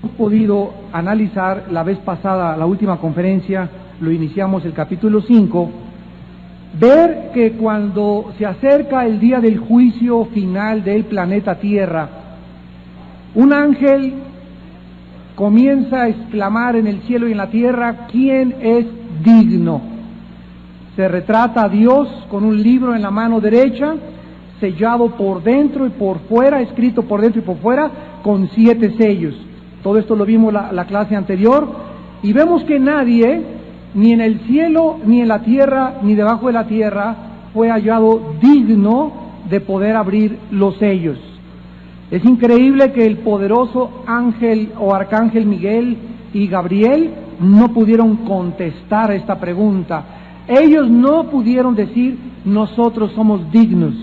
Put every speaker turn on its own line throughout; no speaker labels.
podido analizar la vez pasada, la última conferencia, lo iniciamos el capítulo 5, ver que cuando se acerca el día del juicio final del planeta Tierra, un ángel comienza a exclamar en el cielo y en la tierra: ¿quién es digno? Se retrata a Dios con un libro en la mano derecha, sellado por dentro y por fuera, escrito por dentro y por fuera, con 7 sellos. Todo esto lo vimos la clase anterior, y vemos que nadie, ni en el cielo, ni en la tierra, ni debajo de la tierra, fue hallado digno de poder abrir los sellos. Es increíble que el poderoso ángel o arcángel Miguel y Gabriel no pudieron contestar esta pregunta. Ellos no pudieron decir: nosotros somos dignos.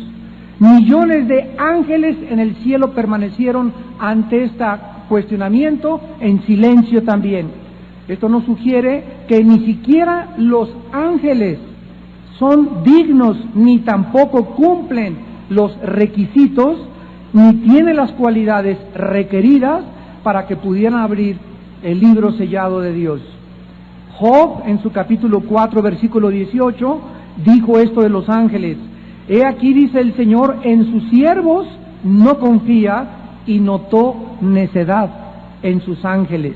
Millones de ángeles en el cielo permanecieron ante este cuestionamiento en silencio también. Esto nos sugiere que ni siquiera los ángeles son dignos, ni tampoco cumplen los requisitos, ni tienen las cualidades requeridas para que pudieran abrir el libro sellado de Dios. Job, en su capítulo 4, versículo 18, dijo esto de los ángeles: he aquí, dice el Señor, en sus siervos no confía, y notó necedad en sus ángeles.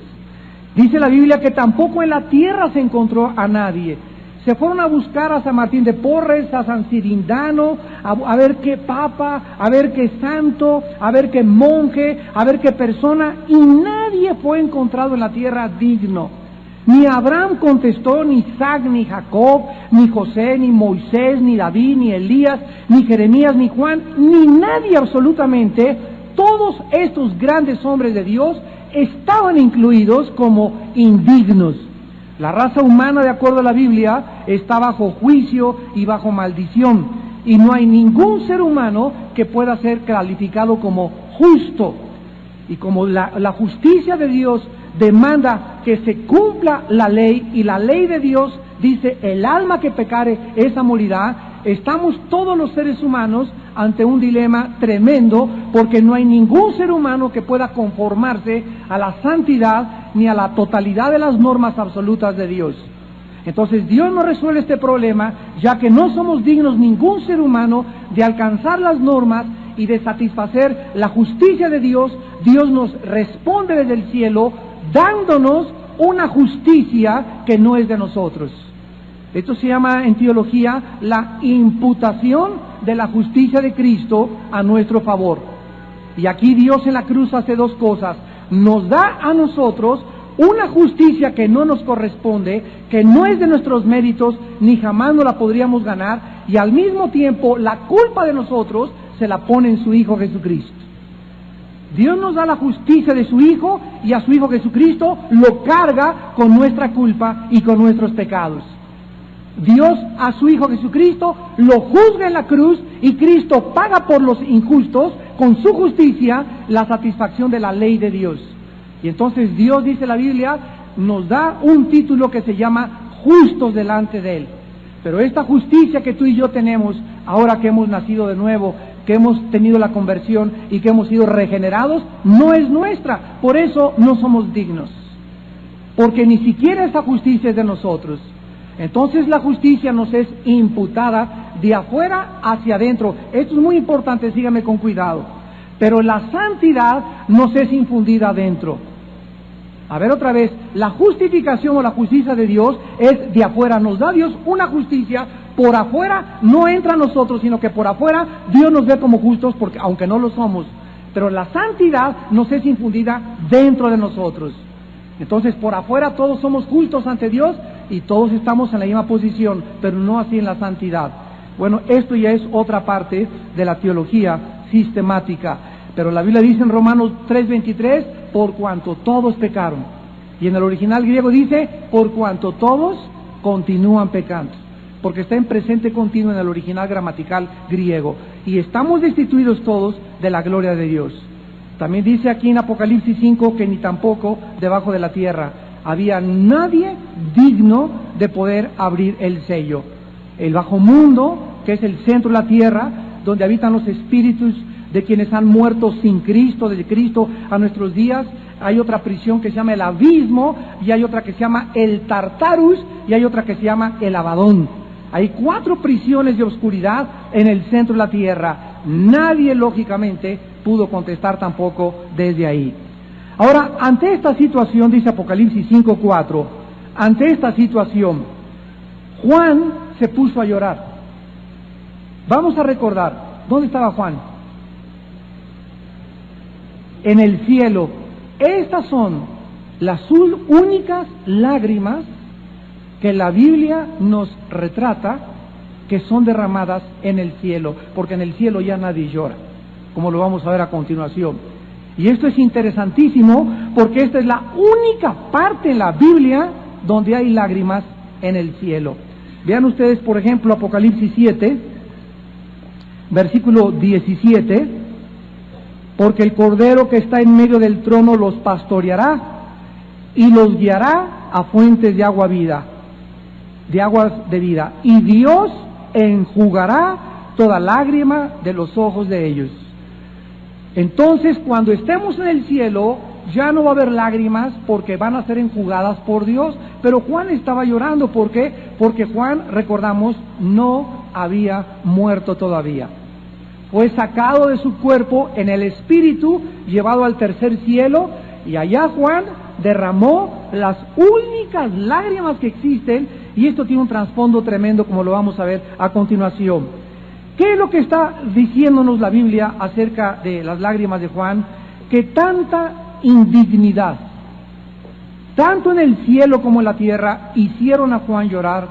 Dice la Biblia que tampoco en la tierra se encontró a nadie. Se fueron a buscar a San Martín de Porres, a San Cirindano, a ver qué papa, a ver qué santo, a ver qué monje, a ver qué persona, y nadie fue encontrado en la tierra digno. Ni Abraham contestó, ni Isaac, ni Jacob, ni José, ni Moisés, ni David, ni Elías, ni Jeremías, ni Juan, ni nadie absolutamente. Todos estos grandes hombres de Dios estaban incluidos como indignos. La raza humana, de acuerdo a la Biblia, está bajo juicio y bajo maldición, y no hay ningún ser humano que pueda ser calificado como justo. Y como la justicia de Dios demanda que se cumpla la ley, y la ley de Dios dice: el alma que pecare, esa morirá, estamos todos los seres humanos ante un dilema tremendo, porque no hay ningún ser humano que pueda conformarse a la santidad ni a la totalidad de las normas absolutas de Dios. Entonces Dios no resuelve este problema, ya que no somos dignos ningún ser humano de alcanzar las normas y de satisfacer la justicia de Dios. Dios nos responde desde el cielo dándonos una justicia que no es de nosotros. Esto se llama en teología la imputación de la justicia de Cristo a nuestro favor. Y aquí Dios en la cruz hace 2 cosas: nos da a nosotros una justicia que no nos corresponde, que no es de nuestros méritos, ni jamás nos la podríamos ganar, y al mismo tiempo la culpa de nosotros se la pone en su Hijo Jesucristo. Dios nos da la justicia de su Hijo, y a su Hijo Jesucristo lo carga con nuestra culpa y con nuestros pecados. Dios a su Hijo Jesucristo lo juzga en la cruz, y Cristo paga por los injustos con su justicia la satisfacción de la ley de Dios. Y entonces Dios, dice la Biblia, nos da un título que se llama justos delante de Él. Pero esta justicia que tú y yo tenemos, ahora que hemos nacido de nuevo, que hemos tenido la conversión y que hemos sido regenerados, no es nuestra. Por eso no somos dignos, porque ni siquiera esa justicia es de nosotros. Entonces la justicia nos es imputada de afuera hacia adentro. Esto es muy importante, síganme con cuidado. Pero la santidad nos es infundida adentro. A ver otra vez, la justificación o la justicia de Dios es de afuera. Nos da Dios una justicia, por afuera no entra a nosotros, sino que por afuera Dios nos ve como justos, porque aunque no lo somos. Pero la santidad nos es infundida dentro de nosotros. Entonces por afuera todos somos justos ante Dios y todos estamos en la misma posición, pero no así en la santidad. Bueno, esto ya es otra parte de la teología sistemática. Pero la Biblia dice en Romanos 3:23, por cuanto todos pecaron. Y en el original griego dice, por cuanto todos continúan pecando. Porque está en presente continuo en el original gramatical griego. Y estamos destituidos todos de la gloria de Dios. También dice aquí en Apocalipsis 5 que ni tampoco debajo de la tierra había nadie digno de poder abrir el sello. El bajo mundo, que es el centro de la tierra, donde habitan los espíritus de quienes han muerto sin Cristo, desde Cristo a nuestros días, hay otra prisión que se llama el abismo, y hay otra que se llama el Tartarus, y hay otra que se llama el Abadón. Hay 4 prisiones de oscuridad en el centro de la tierra. Nadie, lógicamente, pudo contestar tampoco desde ahí. Ahora, ante esta situación, dice Apocalipsis 5:4, ante esta situación, Juan se puso a llorar. Vamos a recordar, ¿dónde estaba Juan? En el cielo. Estas son las únicas lágrimas que la Biblia nos retrata que son derramadas en el cielo, porque en el cielo ya nadie llora, como lo vamos a ver a continuación. Y esto es interesantísimo, porque esta es la única parte en la Biblia donde hay lágrimas en el cielo. Vean ustedes, por ejemplo, Apocalipsis 7, versículo 17, porque el Cordero que está en medio del trono los pastoreará y los guiará a fuentes de agua vida, de aguas de vida, y Dios enjugará toda lágrima de los ojos de ellos. Entonces, cuando estemos en el cielo, ya no va a haber lágrimas, porque van a ser enjugadas por Dios. Pero Juan estaba llorando, ¿por qué? Porque Juan, recordamos, no había muerto todavía. Fue sacado de su cuerpo en el espíritu, llevado al tercer cielo, y allá Juan derramó las únicas lágrimas que existen, y esto tiene un trasfondo tremendo, como lo vamos a ver a continuación. ¿Qué es lo que está diciéndonos la Biblia acerca de las lágrimas de Juan? Que tanta indignidad, tanto en el cielo como en la tierra, hicieron a Juan llorar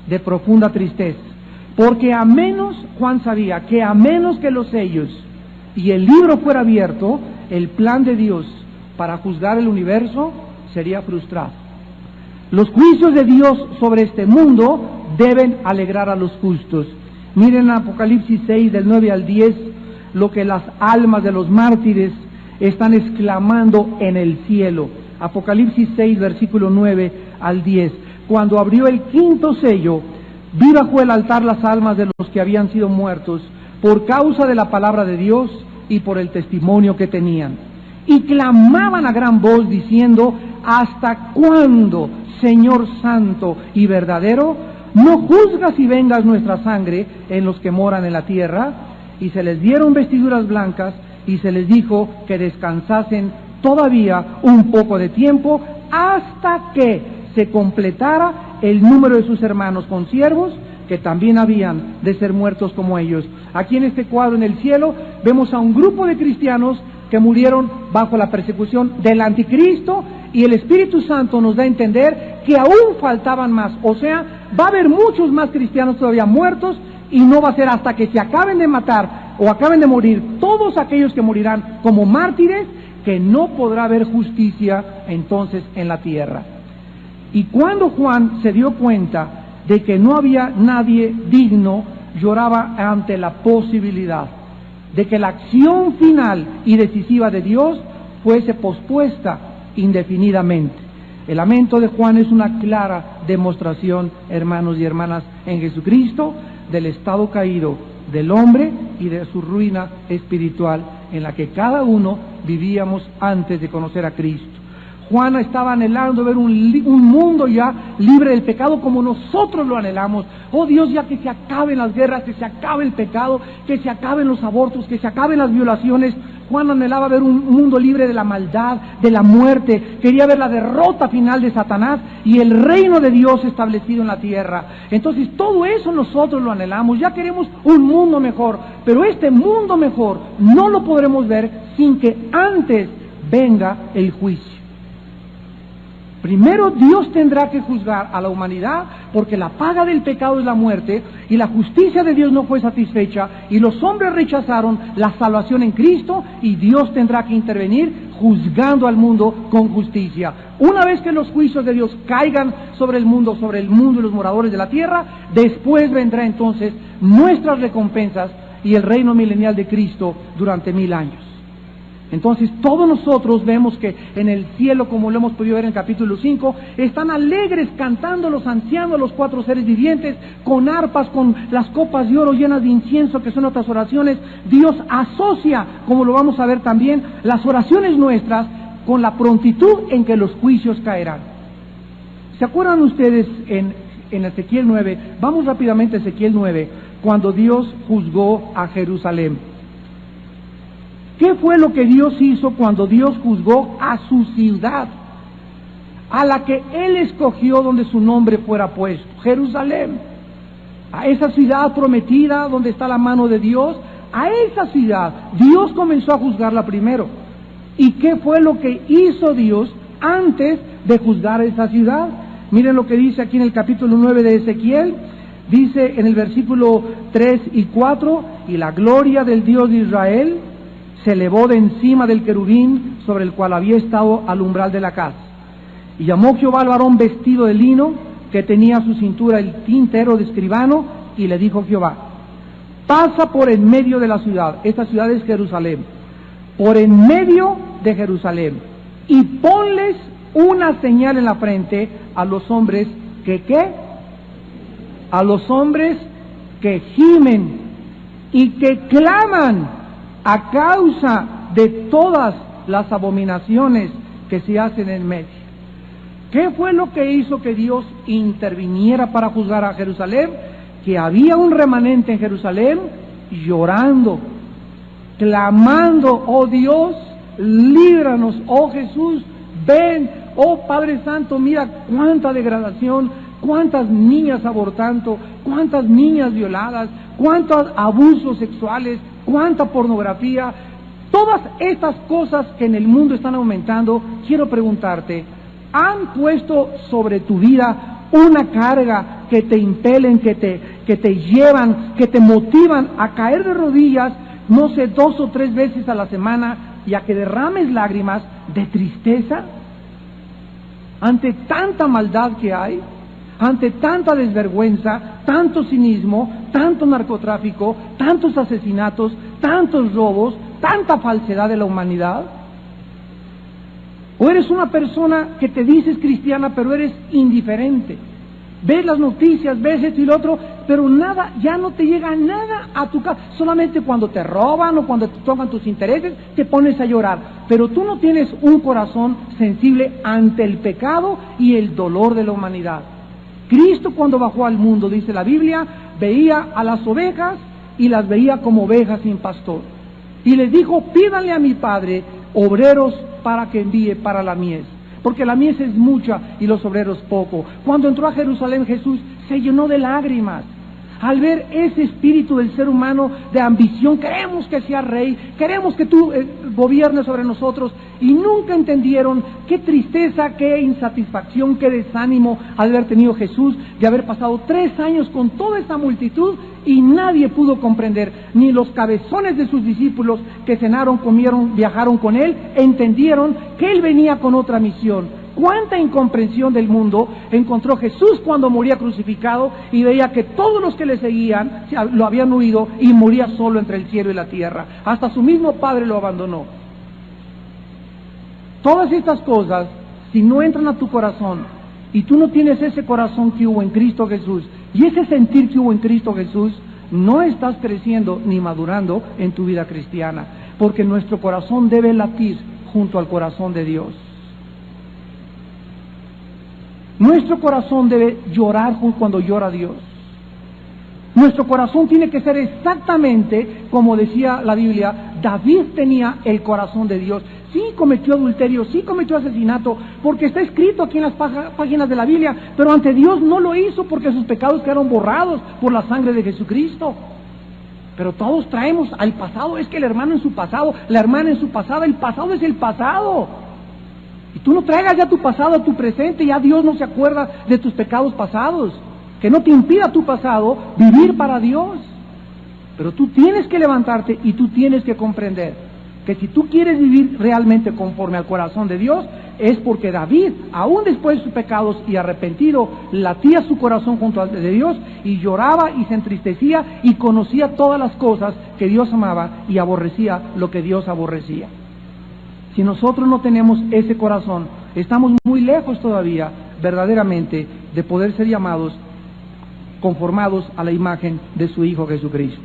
de profunda tristeza. Porque a menos, Juan sabía que a menos que los sellos y el libro fuera abierto, el plan de Dios para juzgar el universo sería frustrado. Los juicios de Dios sobre este mundo deben alegrar a los justos. Miren Apocalipsis 6, del 9 al 10, lo que las almas de los mártires están exclamando en el cielo. Apocalipsis 6, versículo 9 al 10. Cuando abrió el quinto sello, vi bajo el altar las almas de los que habían sido muertos por causa de la palabra de Dios y por el testimonio que tenían. Y clamaban a gran voz diciendo: ¿hasta cuándo, Señor santo y verdadero, no juzgas y vengas nuestra sangre en los que moran en la tierra? Y se les dieron vestiduras blancas y se les dijo que descansasen todavía un poco de tiempo hasta que se completara el número de sus hermanos consiervos, que también habían de ser muertos como ellos. Aquí en este cuadro en el cielo vemos a un grupo de cristianos que murieron bajo la persecución del anticristo, y el Espíritu Santo nos da a entender que aún faltaban más. O sea, va a haber muchos más cristianos todavía muertos, y no va a ser hasta que se acaben de matar o acaben de morir todos aquellos que morirán como mártires, que no podrá haber justicia entonces en la tierra. Y cuando Juan se dio cuenta de que no había nadie digno, lloraba ante la posibilidad de que la acción final y decisiva de Dios fuese pospuesta indefinidamente. El lamento de Juan es una clara demostración, hermanos y hermanas, en Jesucristo, del estado caído del hombre y de su ruina espiritual en la que cada uno vivíamos antes de conocer a Cristo. Juan estaba anhelando ver un mundo ya libre del pecado como nosotros lo anhelamos. Oh Dios, ya que se acaben las guerras, que se acabe el pecado, que se acaben los abortos, que se acaben las violaciones. Juan anhelaba ver un mundo libre de la maldad, de la muerte. Quería ver la derrota final de Satanás y el reino de Dios establecido en la tierra. Entonces todo eso nosotros lo anhelamos. Ya queremos un mundo mejor, pero este mundo mejor no lo podremos ver sin que antes venga el juicio. Primero Dios tendrá que juzgar a la humanidad, porque la paga del pecado es la muerte, y la justicia de Dios no fue satisfecha, y los hombres rechazaron la salvación en Cristo, y Dios tendrá que intervenir juzgando al mundo con justicia. Una vez que los juicios de Dios caigan sobre el mundo y los moradores de la tierra, después vendrá entonces nuestras recompensas y el reino milenial de Cristo durante 1000 años. Entonces todos nosotros vemos que en el cielo, como lo hemos podido ver en el capítulo 5, están alegres cantando los ancianos, los 4 seres vivientes, con arpas, con las copas de oro llenas de incienso, que son otras oraciones. Dios asocia, como lo vamos a ver también, las oraciones nuestras con la prontitud en que los juicios caerán. ¿Se acuerdan ustedes en Ezequiel 9? Vamos rápidamente a Ezequiel 9, cuando Dios juzgó a Jerusalén. ¿Qué fue lo que Dios hizo cuando Dios juzgó a su ciudad, a la que Él escogió donde su nombre fuera puesto? Jerusalén, a esa ciudad prometida donde está la mano de Dios, a esa ciudad Dios comenzó a juzgarla primero. ¿Y qué fue lo que hizo Dios antes de juzgar a esa ciudad? Miren lo que dice aquí en el capítulo 9 de Ezequiel. Dice en el versículo 3 y 4, y la gloria del Dios de Israel se elevó de encima del querubín sobre el cual había estado al umbral de la casa. Y llamó Jehová al varón vestido de lino, que tenía a su cintura el tintero de escribano, y le dijo Jehová: pasa por en medio de la ciudad, esta ciudad es Jerusalén, por en medio de Jerusalén, y ponles una señal en la frente a los hombres que ¿qué? A los hombres que gimen y que claman a causa de todas las abominaciones que se hacen en medio. ¿Qué fue lo que hizo que Dios interviniera para juzgar a Jerusalén? Que había un remanente en Jerusalén llorando, clamando: oh Dios, líbranos, oh Jesús, ven, oh Padre Santo, mira cuánta degradación, cuántas niñas abortando, cuántas niñas violadas, cuántos abusos sexuales, cuánta pornografía, todas estas cosas que en el mundo están aumentando. Quiero preguntarte, ¿han puesto sobre tu vida una carga que te impelen, que te llevan, que te motivan a caer de rodillas, no sé, 2 o 3 veces a la semana, y a que derrames lágrimas de tristeza ante tanta maldad que hay, ante tanta desvergüenza, tanto cinismo, tanto narcotráfico, tantos asesinatos, tantos robos, tanta falsedad de la humanidad? ¿O eres una persona que te dices cristiana pero eres indiferente? Ves las noticias, ves esto y lo otro, pero nada, ya no te llega nada a tu casa. Solamente cuando te roban o cuando te tocan tus intereses, te pones a llorar. Pero tú no tienes un corazón sensible ante el pecado y el dolor de la humanidad. Cristo, cuando bajó al mundo, dice la Biblia, veía a las ovejas y las veía como ovejas sin pastor. Y les dijo: pídanle a mi Padre obreros para que envíe para la mies, porque la mies es mucha y los obreros poco. Cuando entró a Jerusalén, Jesús se llenó de lágrimas al ver ese espíritu del ser humano de ambición. Queremos que seas rey, queremos que tú gobiernes sobre nosotros, y nunca entendieron qué tristeza, qué insatisfacción, qué desánimo al haber tenido Jesús de haber pasado 3 años con toda esa multitud y nadie pudo comprender, ni los cabezones de sus discípulos que cenaron, comieron, viajaron con él, entendieron que él venía con otra misión. Cuánta incomprensión del mundo encontró Jesús cuando moría crucificado y veía que todos los que le seguían lo habían huido y moría solo entre el cielo y la tierra. Hasta su mismo Padre lo abandonó. Todas estas cosas, si no entran a tu corazón y tú no tienes ese corazón que hubo en Cristo Jesús y ese sentir que hubo en Cristo Jesús, no estás creciendo ni madurando en tu vida cristiana, porque nuestro corazón debe latir junto al corazón de Dios. Nuestro corazón debe llorar cuando llora Dios. Nuestro corazón tiene que ser exactamente como decía la Biblia. David tenía el corazón de Dios. Sí cometió adulterio, sí cometió asesinato, porque está escrito aquí en las páginas de la Biblia, pero ante Dios no lo hizo porque sus pecados quedaron borrados por la sangre de Jesucristo. Pero todos traemos al pasado, es que el hermano en su pasado, la hermana en su pasado, el pasado es el pasado. Y tú no traigas ya tu pasado a tu presente, ya Dios no se acuerda de tus pecados pasados. Que no te impida tu pasado vivir para Dios. Pero tú tienes que levantarte y tú tienes que comprender que si tú quieres vivir realmente conforme al corazón de Dios, es porque David, aún después de sus pecados y arrepentido, latía su corazón junto al de Dios y lloraba y se entristecía y conocía todas las cosas que Dios amaba y aborrecía lo que Dios aborrecía. Si nosotros no tenemos ese corazón, estamos muy lejos todavía, verdaderamente, de poder ser llamados, conformados a la imagen de su Hijo Jesucristo.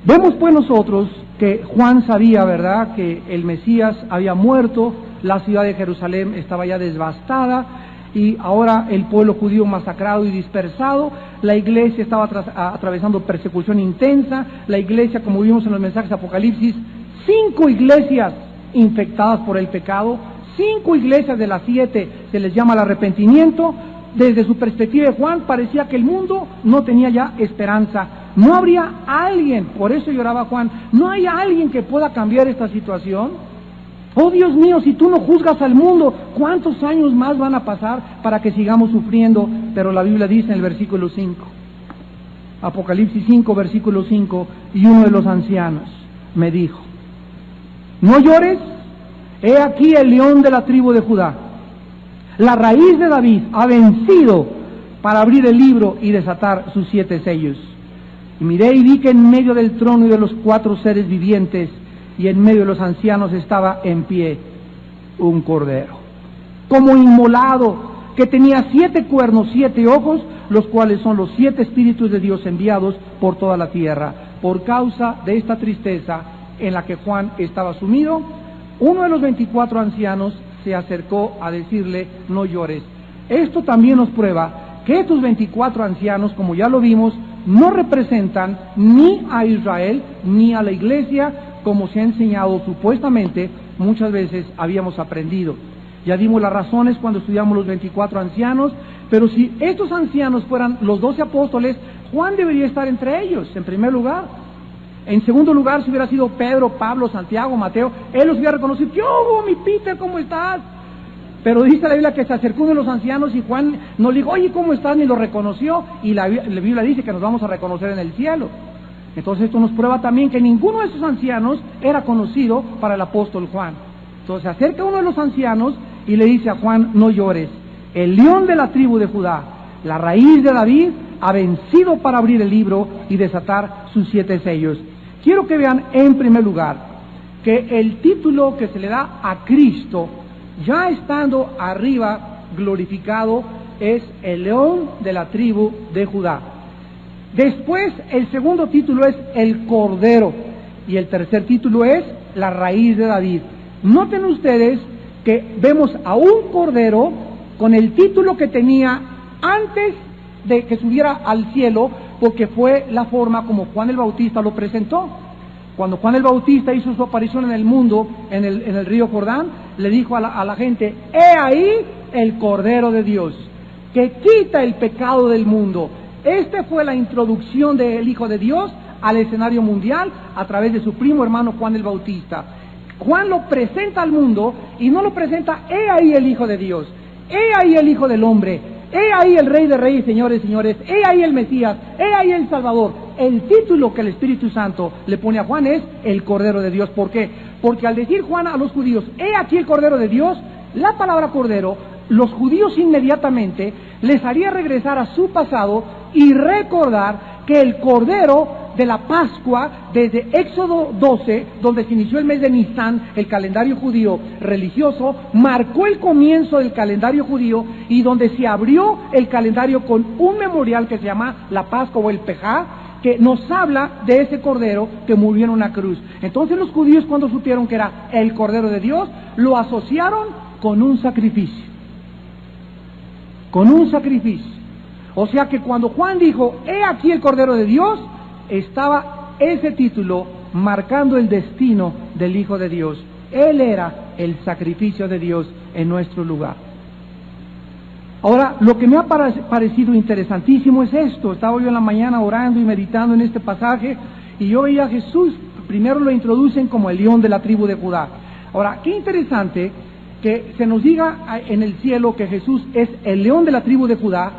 Vemos pues nosotros que Juan sabía, ¿verdad?, que el Mesías había muerto, la ciudad de Jerusalén estaba ya devastada, y ahora el pueblo judío masacrado y dispersado, la iglesia estaba atravesando persecución intensa, la iglesia, como vimos en los mensajes de Apocalipsis, 5 iglesias infectadas por el pecado, 5 iglesias de las 7 se les llama el arrepentimiento. Desde su perspectiva de Juan parecía que el mundo no tenía ya esperanza, no habría alguien, por eso lloraba Juan, no hay alguien que pueda cambiar esta situación. Oh Dios mío, si tú no juzgas al mundo, ¿cuántos años más van a pasar para que sigamos sufriendo? Pero la Biblia dice en el versículo 5, Apocalipsis 5, versículo 5, y uno de los ancianos me dijo, no llores, he aquí el león de la tribu de Judá, la raíz de David ha vencido para abrir el libro y desatar sus 7 sellos. Y miré y vi que en medio del trono y de los 4 seres vivientes y en medio de los ancianos estaba en pie un cordero, como inmolado, que tenía 7 cuernos, 7 ojos, los cuales son los 7 espíritus de Dios enviados por toda la tierra. Por causa de esta tristeza en la que Juan estaba sumido, uno de los 24 ancianos se acercó a decirle, no llores. Esto también nos prueba que estos 24 ancianos, como ya lo vimos, no representan ni a Israel ni a la iglesia, como se ha enseñado supuestamente, muchas veces habíamos aprendido. Ya dimos las razones cuando estudiamos los 24 ancianos, pero si estos ancianos fueran los 12 apóstoles, Juan debería estar entre ellos, en primer lugar. En segundo lugar, si hubiera sido Pedro, Pablo, Santiago, Mateo, él los hubiera reconocido. ¿Qué hubo, mi Peter? ¿Cómo estás? Pero dice la Biblia que se acercó uno de los ancianos y Juan no le dijo, oye, ¿cómo estás? Ni lo reconoció, y la Biblia dice que nos vamos a reconocer en el cielo. Entonces esto nos prueba también que ninguno de esos ancianos era conocido para el apóstol Juan. Entonces se acerca uno de los ancianos y le dice a Juan, no llores, el león de la tribu de Judá, la raíz de David, ha vencido para abrir el libro y desatar sus 7 sellos. Quiero que vean en primer lugar que el título que se le da a Cristo, ya estando arriba glorificado, es el león de la tribu de Judá. Después, el segundo título es el Cordero, y el tercer título es la raíz de David. Noten ustedes que vemos a un Cordero con el título que tenía antes de que subiera al cielo, porque fue la forma como Juan el Bautista lo presentó. Cuando Juan el Bautista hizo su aparición en el mundo, en el río Jordán, le dijo a la gente, he ahí el Cordero de Dios, que quita el pecado del mundo. Esta fue la introducción del Hijo de Dios al escenario mundial a través de su primo hermano Juan el Bautista. Juan lo presenta al mundo y no lo presenta, he ahí el Hijo de Dios, he ahí el Hijo del Hombre, he ahí el Rey de Reyes, señores, he ahí el Mesías, he ahí el Salvador. El título que el Espíritu Santo le pone a Juan es el Cordero de Dios. ¿Por qué? Porque al decir Juan a los judíos, he aquí el Cordero de Dios, la palabra Cordero, los judíos inmediatamente les haría regresar a su pasado y recordar que el Cordero de la Pascua, desde Éxodo 12, donde se inició el mes de Nisan, el calendario judío religioso, marcó el comienzo del calendario judío y donde se abrió el calendario con un memorial que se llama la Pascua o el Pejá, que nos habla de ese Cordero que murió en una cruz. Entonces los judíos, cuando supieron que era el Cordero de Dios, lo asociaron con un sacrificio. Con un sacrificio. O sea que cuando Juan dijo, he aquí el Cordero de Dios, estaba ese título marcando el destino del Hijo de Dios. Él era el sacrificio de Dios en nuestro lugar. Ahora, lo que me ha parecido interesantísimo es esto. Estaba yo en la mañana orando y meditando en este pasaje y yo veía a Jesús, primero lo introducen como el león de la tribu de Judá. Ahora, qué interesante que se nos diga en el cielo que Jesús es el león de la tribu de Judá,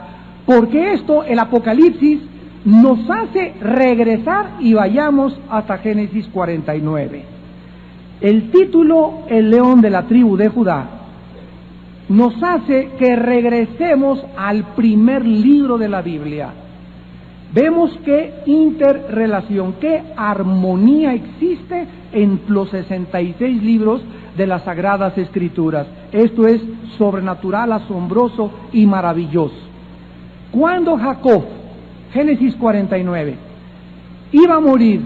porque esto, el Apocalipsis, nos hace regresar y vayamos hasta Génesis 49. El título, el león de la tribu de Judá, nos hace que regresemos al primer libro de la Biblia. Vemos qué interrelación, qué armonía existe en los 66 libros de las Sagradas Escrituras. Esto es sobrenatural, asombroso y maravilloso. Cuando Jacob, Génesis 49, iba a morir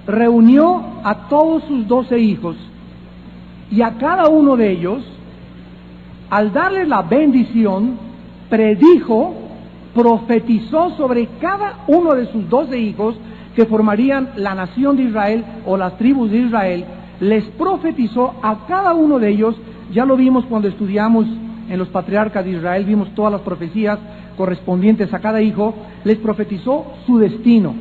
reunió a todos sus 12 hijos y a cada uno de ellos, al darles la bendición, predijo, profetizó sobre cada uno de sus 12 hijos que formarían la nación de Israel o las tribus de Israel. Les profetizó a cada uno de ellos. Ya lo vimos cuando estudiamos en los patriarcas de Israel, vimos todas las profecías correspondientes a cada hijo. Les profetizó su destino,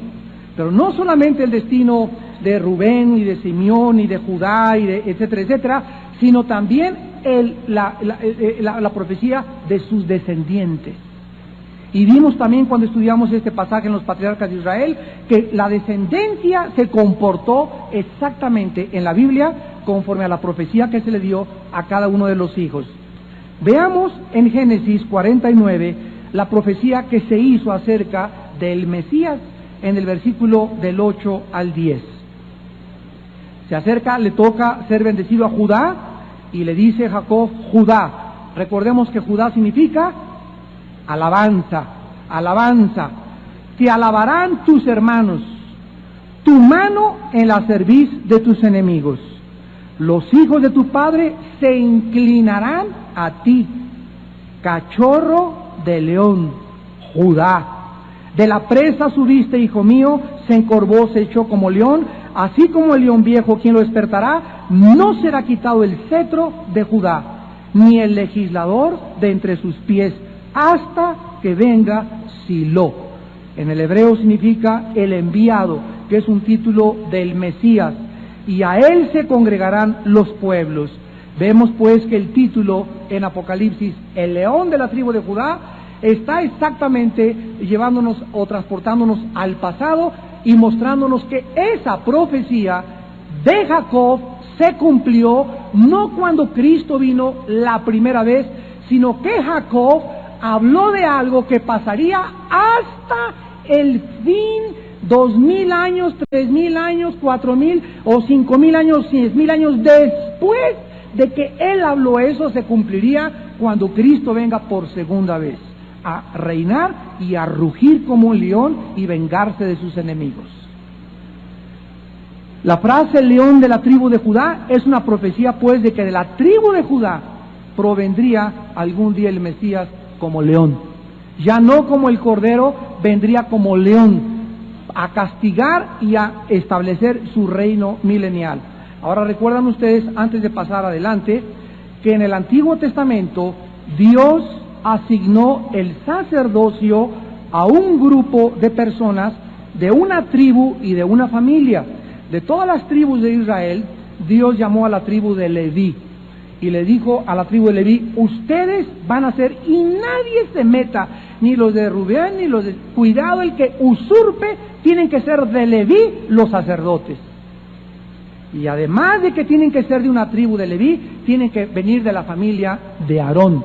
pero no solamente el destino de Rubén y de Simeón y de Judá y de etcétera, etcétera, sino también la profecía de sus descendientes. Y vimos también cuando estudiamos este pasaje en los patriarcas de Israel que la descendencia se comportó exactamente en la Biblia conforme a la profecía que se le dio a cada uno de los hijos. Veamos en Génesis 49 la profecía que se hizo acerca del Mesías en el versículo del 8 al 10. Se acerca, le toca ser bendecido a Judá y le dice Jacob, Judá. Recordemos que Judá significa alabanza, alabanza. Te alabarán tus hermanos, tu mano en la cerviz de tus enemigos. Los hijos de tu padre se inclinarán a ti. Cachorro de león, Judá. De la presa subiste, hijo mío, se encorvó, se echó como león, así como el león viejo, quien lo despertará, no será quitado el cetro de Judá, ni el legislador de entre sus pies, hasta que venga Silo. En el hebreo significa el enviado, que es un título del Mesías, y a él se congregarán los pueblos. Vemos pues que el título en Apocalipsis, el león de la tribu de Judá, está exactamente llevándonos o transportándonos al pasado y mostrándonos que esa profecía de Jacob se cumplió no cuando Cristo vino la primera vez, sino que Jacob habló de algo que pasaría hasta el fin, 2000 años, 3000 años, 4000 o 5000 años, 10000 años después de que él habló. Eso se cumpliría cuando Cristo venga por segunda vez a reinar y a rugir como un león y vengarse de sus enemigos. La frase el león de la tribu de Judá es una profecía pues de que de la tribu de Judá provendría algún día el Mesías como león, ya no como el cordero, vendría como león a castigar y a establecer su reino milenial. Ahora recuerdan ustedes, antes de pasar adelante, que en el Antiguo Testamento Dios asignó el sacerdocio a un grupo de personas de una tribu y de una familia. De todas las tribus de Israel, Dios llamó a la tribu de Leví y le dijo a la tribu de Leví, ustedes van a ser, y nadie se meta, ni los de Rubén, ni los de... Cuidado el que usurpe, tienen que ser de Leví los sacerdotes. Y además de que tienen que ser de una tribu de Leví, tienen que venir de la familia de Aarón.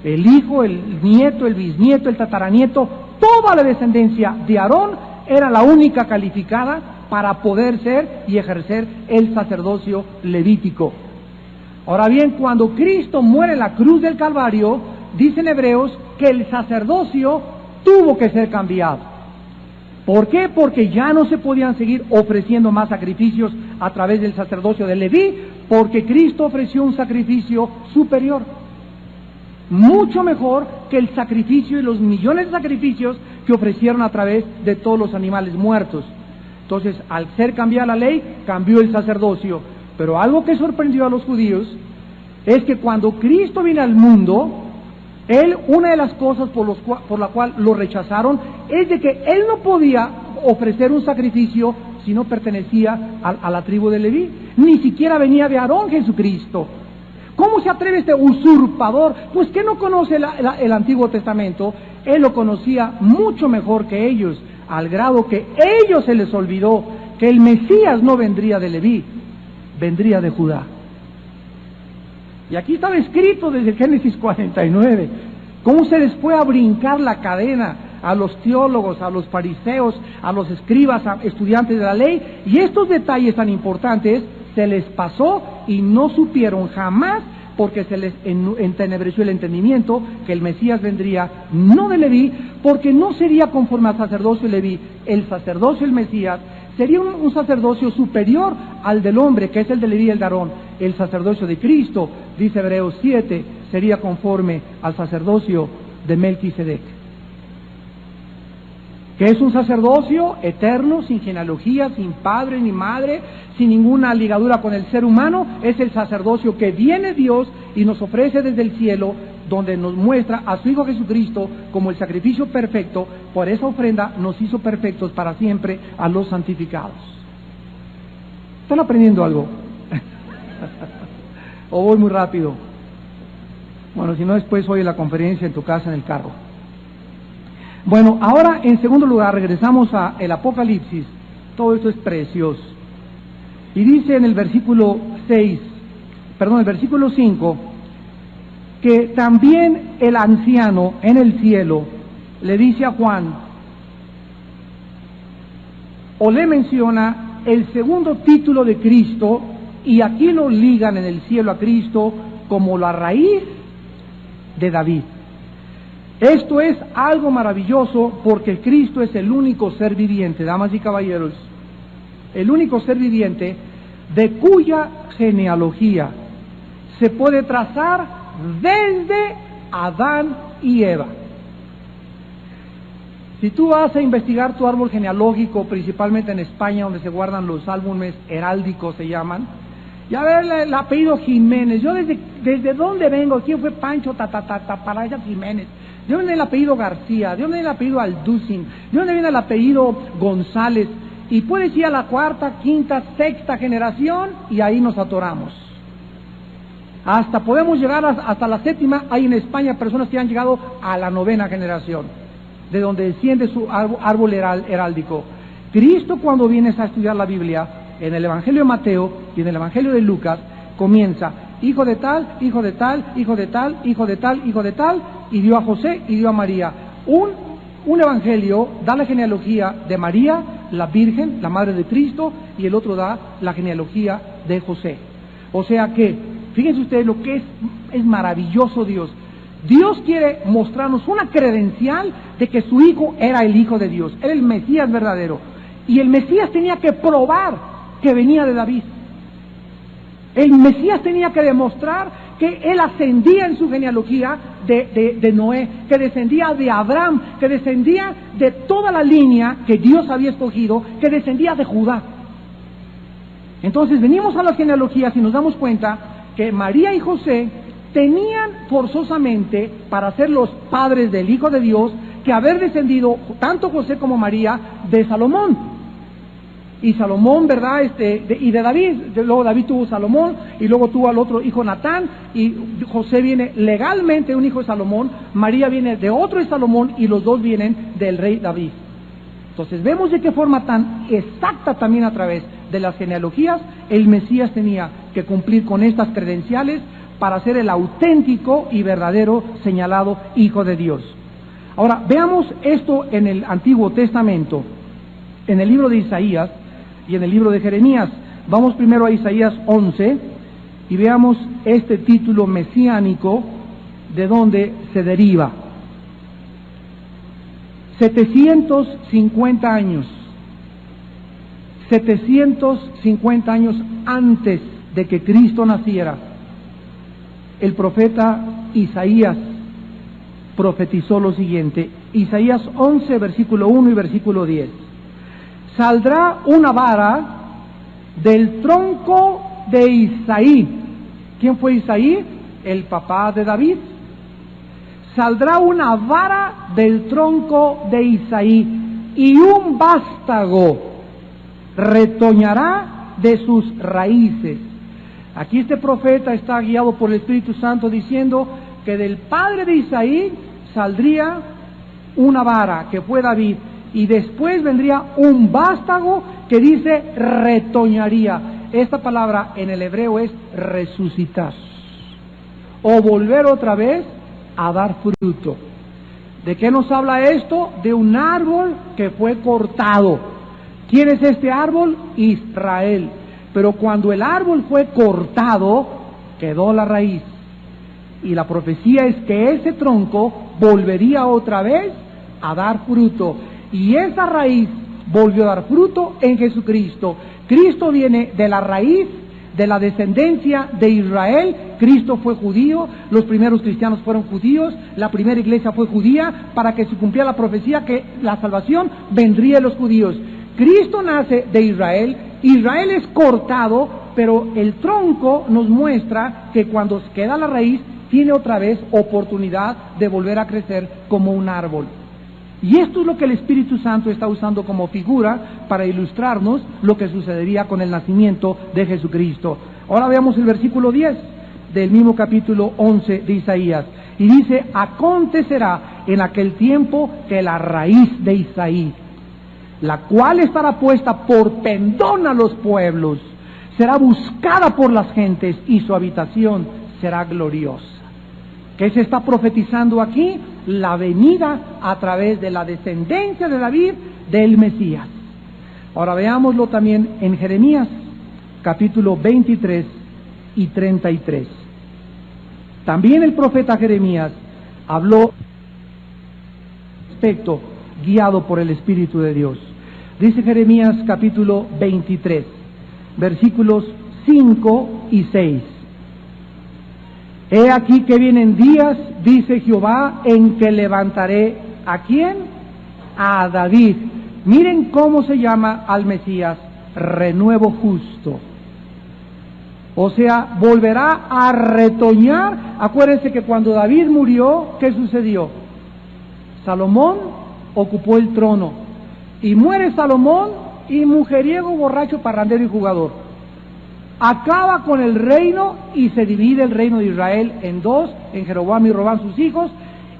El hijo, el nieto, el bisnieto, el tataranieto, toda la descendencia de Aarón era la única calificada para poder ser y ejercer el sacerdocio levítico. Ahora bien, cuando Cristo muere en la cruz del Calvario, dicen Hebreos que el sacerdocio tuvo que ser cambiado. ¿Por qué? Porque ya no se podían seguir ofreciendo más sacrificios a través del sacerdocio de Leví, porque Cristo ofreció un sacrificio superior, mucho mejor que el sacrificio y los millones de sacrificios que ofrecieron a través de todos los animales muertos. Entonces, al ser cambiada la ley, cambió el sacerdocio. Pero algo que sorprendió a los judíos es que cuando Cristo vino al mundo, una de las cosas por la cual lo rechazaron es de que él no podía ofrecer un sacrificio si no pertenecía a la tribu de Leví. Ni siquiera venía de Aarón Jesucristo. ¿Cómo se atreve este usurpador? Pues que no conoce el Antiguo Testamento. Él lo conocía mucho mejor que ellos, al grado que ellos se les olvidó que el Mesías no vendría de Leví, vendría de Judá. Y aquí estaba escrito desde Génesis 49, cómo se les fue a brincar la cadena a los teólogos, a los fariseos, a los escribas, a estudiantes de la ley, y estos detalles tan importantes se les pasó y no supieron jamás, porque se les entenebreció el entendimiento, que el Mesías vendría no de Leví, porque no sería conforme al sacerdocio de Leví. El sacerdocio del Mesías sería un sacerdocio superior al del hombre, que es el de Leví y el de Aarón. El sacerdocio de Cristo, dice Hebreos 7, sería conforme al sacerdocio de Melquisedec, que es un sacerdocio eterno, sin genealogía, sin padre ni madre, sin ninguna ligadura con el ser humano. Es el sacerdocio que viene Dios y nos ofrece desde el cielo, donde nos muestra a su Hijo Jesucristo como el sacrificio perfecto. Por esa ofrenda nos hizo perfectos para siempre a los santificados. ¿Están aprendiendo algo? ¿O voy muy rápido? Bueno, si no, después oye la conferencia en tu casa en el carro. Bueno, ahora en segundo lugar regresamos a el Apocalipsis. Todo esto es precioso. Y dice en el versículo 5, que también el anciano en el cielo le dice a Juan, o le menciona el segundo título de Cristo, y aquí lo ligan en el cielo a Cristo como la raíz de David. Esto es algo maravilloso, porque Cristo es el único ser viviente, damas y caballeros, el único ser viviente de cuya genealogía se puede trazar desde Adán y Eva. Si tú vas a investigar tu árbol genealógico, principalmente en España, donde se guardan los álbumes heráldicos, se llaman, y a ver el apellido Jiménez, yo desde dónde vengo, quién fue Pancho, para allá Jiménez, ¿de dónde viene el apellido García? ¿De dónde viene el apellido Alducin? ¿De dónde viene el apellido González? Y puedes ir a la cuarta, quinta, sexta generación y ahí nos atoramos. Hasta podemos llegar hasta la séptima. Hay en España personas que han llegado a la 9ª generación, de donde desciende su árbol heráldico. Cristo, cuando vienes a estudiar la Biblia, en el Evangelio de Mateo y en el Evangelio de Lucas, comienza hijo de tal, hijo de tal, hijo de tal, hijo de tal, hijo de tal, y dio a José y dio a María. Un evangelio da la genealogía de María, la Virgen, la Madre de Cristo, y el otro da la genealogía de José. O sea que, fíjense ustedes lo que es maravilloso Dios. Dios quiere mostrarnos una credencial de que su Hijo era el Hijo de Dios, era el Mesías verdadero. Y el Mesías tenía que probar que venía de David. El Mesías tenía que demostrar que él ascendía en su genealogía de Noé, que descendía de Abraham, que descendía de toda la línea que Dios había escogido, que descendía de Judá. Entonces venimos a las genealogías y nos damos cuenta que María y José tenían forzosamente, para ser los padres del Hijo de Dios, que haber descendido, tanto José como María, de Salomón. Y Salomón, ¿verdad? Y de David. Luego David tuvo Salomón, y luego tuvo al otro hijo Natán, y José viene legalmente un hijo de Salomón, María viene de otro de Salomón, y los dos vienen del rey David. Entonces vemos de qué forma tan exacta también a través de las genealogías el Mesías tenía que cumplir con estas credenciales para ser el auténtico y verdadero señalado Hijo de Dios. Ahora, veamos esto en el Antiguo Testamento, en el libro de Isaías y en el libro de Jeremías. Vamos primero a Isaías 11 y veamos este título mesiánico, de dónde se deriva. 750 años antes de que Cristo naciera, el profeta Isaías profetizó lo siguiente. Isaías 11, versículo 1 y versículo 10. Saldrá una vara del tronco de Isaí. ¿Quién fue Isaí? El papá de David. Saldrá una vara del tronco de Isaí, y un vástago retoñará de sus raíces. Aquí este profeta está guiado por el Espíritu Santo diciendo que del padre de Isaí saldría una vara, que fue David, y después vendría un vástago que dice retoñaría. Esta palabra en el hebreo es resucitar, o volver otra vez a dar fruto. ¿De qué nos habla esto? De un árbol que fue cortado. ¿Quién es este árbol? Israel. Pero cuando el árbol fue cortado, quedó la raíz. Y la profecía es que ese tronco volvería otra vez a dar fruto. Y esa raíz volvió a dar fruto en Jesucristo. Cristo viene de la raíz, de la descendencia de Israel. Cristo fue judío, los primeros cristianos fueron judíos, la primera iglesia fue judía, para que se cumpliera la profecía que la salvación vendría de los judíos. Cristo nace de Israel, Israel es cortado, pero el tronco nos muestra que cuando queda la raíz, tiene otra vez oportunidad de volver a crecer como un árbol. Y esto es lo que el Espíritu Santo está usando como figura para ilustrarnos lo que sucedería con el nacimiento de Jesucristo. Ahora veamos el versículo 10 del mismo capítulo 11 de Isaías. Y dice: acontecerá en aquel tiempo que la raíz de Isaí, la cual estará puesta por pendón a los pueblos, será buscada por las gentes y su habitación será gloriosa. ¿Qué se está profetizando aquí? La venida a través de la descendencia de David del Mesías. Ahora veámoslo también en Jeremías, capítulo 23 y 33. También el profeta Jeremías habló respecto, guiado por el Espíritu de Dios. Dice Jeremías capítulo 23, versículos 5 y 6. He aquí que vienen días, dice Jehová, en que levantaré ¿a quién? A David. Miren cómo se llama al Mesías: renuevo justo. O sea, volverá a retoñar. Acuérdense que cuando David murió, ¿qué sucedió? Salomón ocupó el trono. Y muere Salomón, y mujeriego, borracho, parrandero y jugador. Acaba con el reino y se divide el reino de Israel en dos, en Jeroboam y Robán sus hijos,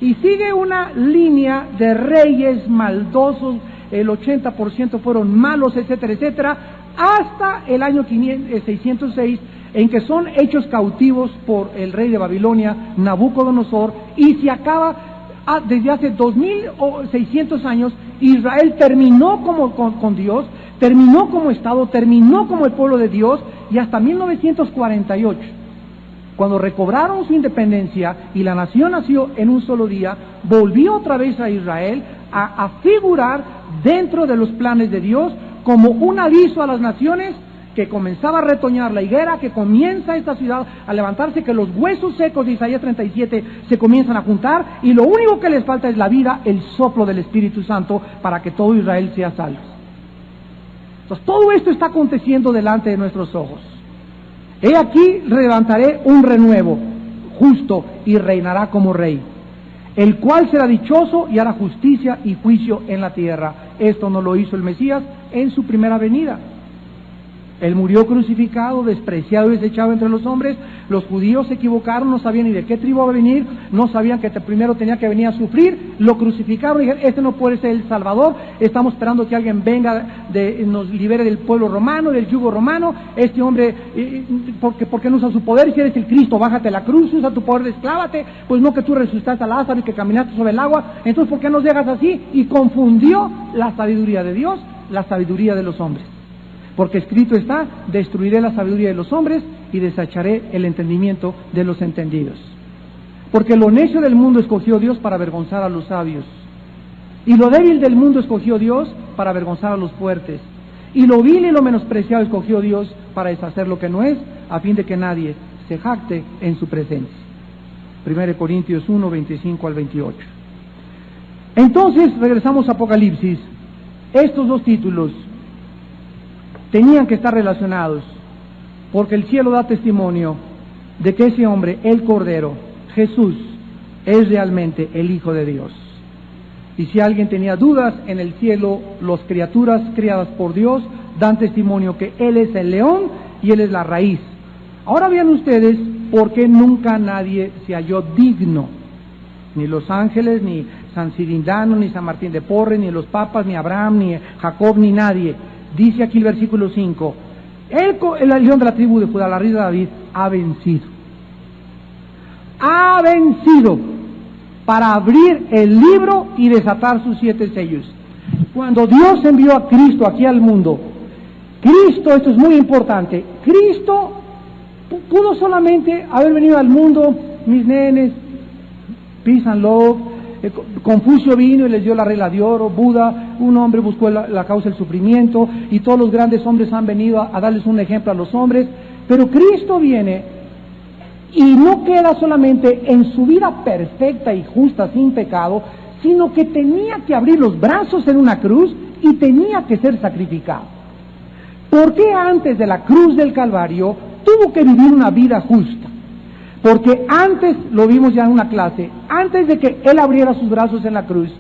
y sigue una línea de reyes maldosos, el 80% fueron malos, etcétera, etcétera, hasta el año 606, en que son hechos cautivos por el rey de Babilonia, Nabucodonosor, y se acaba desde hace 2600 años. Israel terminó con Dios, terminó como Estado, terminó como el pueblo de Dios, y hasta 1948, cuando recobraron su independencia y la nación nació en un solo día, volvió otra vez a Israel a figurar dentro de los planes de Dios como un aviso a las naciones que comenzaba a retoñar la higuera, que comienza esta ciudad a levantarse, que los huesos secos de Isaías 37 se comienzan a juntar, y lo único que les falta es la vida, el soplo del Espíritu Santo, para que todo Israel sea salvo. Entonces todo esto está aconteciendo delante de nuestros ojos. He aquí levantaré un renuevo justo y reinará como rey, el cual será dichoso y hará justicia y juicio en la tierra. Esto no lo hizo el Mesías en su primera venida. Él murió crucificado, despreciado y desechado entre los hombres. Los judíos se equivocaron, no sabían ni de qué tribu iba a venir, no sabían que primero tenía que venir a sufrir, lo crucificaron y dijeron: este no puede ser el Salvador, estamos esperando que alguien venga, nos libere del pueblo romano, del yugo romano. Este hombre, ¿por qué no usa su poder? Si eres el Cristo, bájate la cruz, usa tu poder, desclávate. Pues no, que tú resucitaste a Lázaro y que caminaste sobre el agua, entonces ¿por qué nos dejas así? Y confundió la sabiduría de Dios, la sabiduría de los hombres. Porque escrito está: destruiré la sabiduría de los hombres y desecharé el entendimiento de los entendidos. Porque lo necio del mundo escogió Dios para avergonzar a los sabios, y lo débil del mundo escogió Dios para avergonzar a los fuertes, y lo vil y lo menospreciado escogió Dios para deshacer lo que no es, a fin de que nadie se jacte en su presencia. 1 Corintios 1, 25 al 28. Entonces, regresamos a Apocalipsis. Estos dos títulos tenían que estar relacionados, porque el cielo da testimonio de que ese hombre, el Cordero, Jesús, es realmente el Hijo de Dios. Y si alguien tenía dudas, en el cielo las criaturas criadas por Dios dan testimonio que Él es el león y Él es la raíz. Ahora vean ustedes por qué nunca nadie se halló digno, ni los ángeles, ni San Cirindano, ni San Martín de Porres, ni los papas, ni Abraham, ni Jacob, ni nadie. Dice aquí el versículo 5, el león de la tribu de Judá, la raíz de David, ha vencido. Ha vencido para abrir el libro y desatar sus 7 sellos. Cuando Dios envió a Cristo aquí al mundo, Cristo, esto es muy importante, Cristo pudo solamente haber venido al mundo, mis nenes, peace and love, Confucio vino y les dio la regla de oro, Buda, un hombre buscó la causa del sufrimiento, y todos los grandes hombres han venido a darles un ejemplo a los hombres, pero Cristo viene y no queda solamente en su vida perfecta y justa, sin pecado, sino que tenía que abrir los brazos en una cruz y tenía que ser sacrificado. ¿Por qué antes de la cruz del Calvario tuvo que vivir una vida justa? Porque antes, lo vimos ya en una clase, antes de que Él abriera sus brazos en la cruz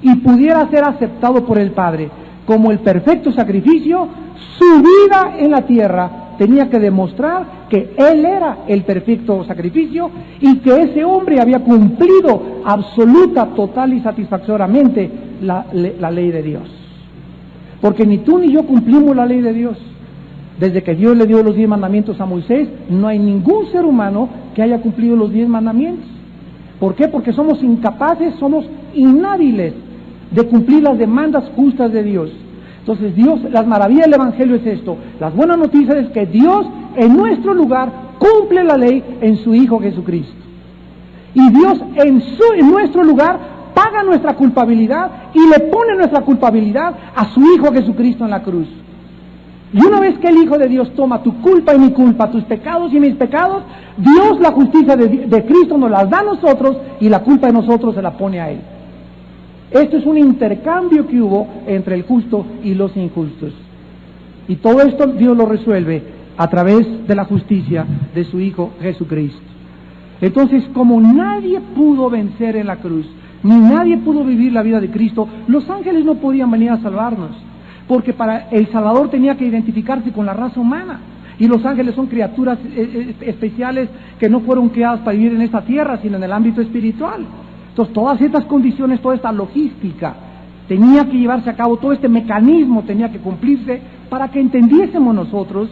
y pudiera ser aceptado por el Padre como el perfecto sacrificio, su vida en la tierra tenía que demostrar que Él era el perfecto sacrificio y que ese hombre había cumplido absoluta, total y satisfactoriamente la ley de Dios. Porque ni tú ni yo cumplimos la ley de Dios. Desde que Dios le dio los 10 mandamientos a Moisés, no hay ningún ser humano que haya cumplido los 10 mandamientos. ¿Por qué? Porque somos incapaces, somos inhábiles de cumplir las demandas justas de Dios. Entonces Dios, las maravillas del Evangelio es esto. Las buenas noticias es que Dios en nuestro lugar cumple la ley en su Hijo Jesucristo. Y Dios en nuestro lugar paga nuestra culpabilidad y le pone nuestra culpabilidad a su Hijo Jesucristo en la cruz. Y una vez que el Hijo de Dios toma tu culpa y mi culpa, tus pecados y mis pecados, Dios la justicia de Cristo nos las da a nosotros y la culpa de nosotros se la pone a Él. Esto es un intercambio que hubo entre el justo y los injustos. Y todo esto Dios lo resuelve a través de la justicia de su Hijo Jesucristo. Entonces, como nadie pudo vencer en la cruz, ni nadie pudo vivir la vida de Cristo, los ángeles no podían venir a salvarnos, porque para el Salvador tenía que identificarse con la raza humana, y los ángeles son criaturas especiales que no fueron creadas para vivir en esta tierra, sino en el ámbito espiritual. Entonces todas estas condiciones, toda esta logística tenía que llevarse a cabo, todo este mecanismo tenía que cumplirse para que entendiésemos nosotros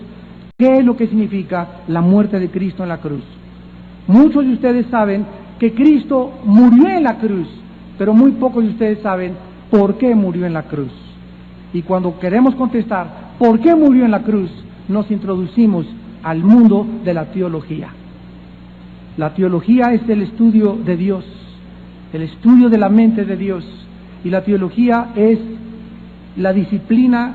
qué es lo que significa la muerte de Cristo en la cruz. Muchos de ustedes saben que Cristo murió en la cruz, pero muy pocos de ustedes saben por qué murió en la cruz. Y cuando queremos contestar por qué murió en la cruz, nos introducimos al mundo de la teología. La teología es el estudio de Dios, el estudio de la mente de Dios, y la teología es la disciplina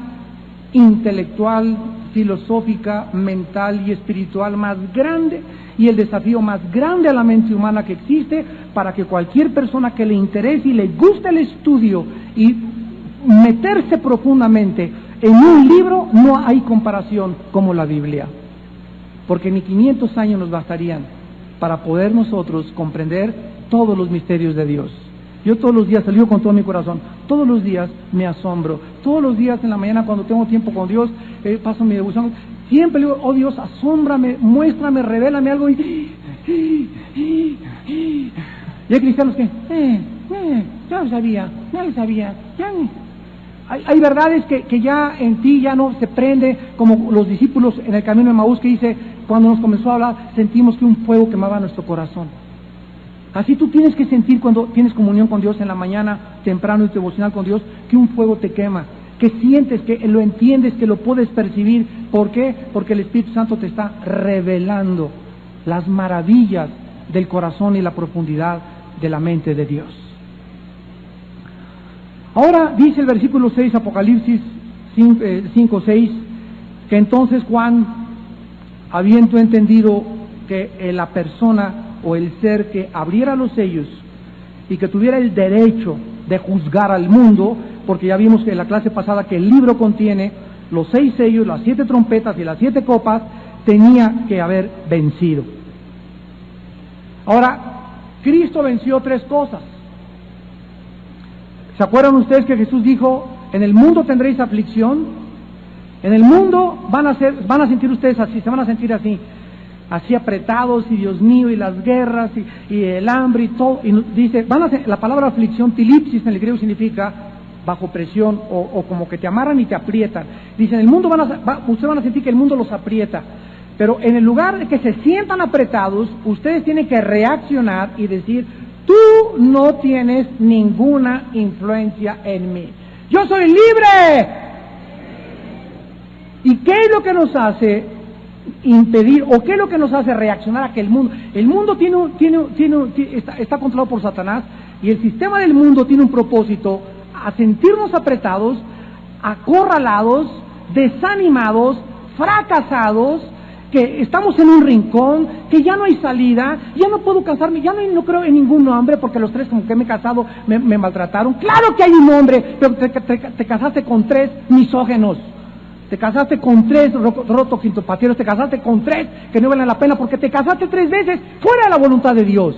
intelectual, filosófica, mental y espiritual más grande, y el desafío más grande a la mente humana que existe, para que cualquier persona que le interese y le guste el estudio y meterse profundamente en un libro, no hay comparación como la Biblia, porque ni 500 años nos bastarían para poder nosotros comprender todos los misterios de Dios. Yo todos los días, salgo con todo mi corazón, todos los días me asombro, todos los días en la mañana cuando tengo tiempo con Dios, paso mi devoción, siempre le digo, oh Dios, asómbrame, muéstrame, revélame algo, y hay cristianos que, ya lo sabía, Hay verdades que ya en ti ya no se prende, como los discípulos en el camino de Maús, que dice, cuando nos comenzó a hablar, sentimos que un fuego quemaba nuestro corazón. Así tú tienes que sentir cuando tienes comunión con Dios en la mañana, temprano, y tu devocional con Dios, que un fuego te quema, que sientes, que lo entiendes, que lo puedes percibir. ¿Por qué? Porque el Espíritu Santo te está revelando las maravillas del corazón y la profundidad de la mente de Dios. Ahora dice el versículo 6, Apocalipsis 5:6, que entonces Juan, habiendo entendido que la persona o el ser que abriera los sellos y que tuviera el derecho de juzgar al mundo, porque ya vimos que en la clase pasada que el libro contiene los 6 sellos, las 7 trompetas y las 7 copas, tenía que haber vencido. Ahora, Cristo venció 3 cosas. ¿Se acuerdan ustedes que Jesús dijo, en el mundo tendréis aflicción? En el mundo van a sentir ustedes así, se van a sentir así apretados, y Dios mío, y las guerras, y el hambre, y todo. Y dice, la palabra aflicción, tilipsis en el griego, significa bajo presión, o como que te amarran y te aprietan. Dice, en el mundo ustedes van a sentir que el mundo los aprieta. Pero en el lugar de que se sientan apretados, ustedes tienen que reaccionar y decir, tú no tienes ninguna influencia en mí. ¡Yo soy libre! ¿Y qué es lo que nos hace impedir, o qué es lo que nos hace reaccionar a que el mundo está controlado por Satanás, Y el sistema del mundo tiene un propósito: a sentirnos apretados, acorralados, desanimados, fracasados, que estamos en un rincón, que ya no hay salida, ya no puedo casarme, ya no creo en ningún hombre, porque los 3 con que me he casado me maltrataron. Claro que hay un hombre, pero te casaste con 3 misógenos, te casaste con 3 rotoquintopatieros, te casaste con 3 que no valen la pena, porque te casaste 3 veces fuera de la voluntad de Dios.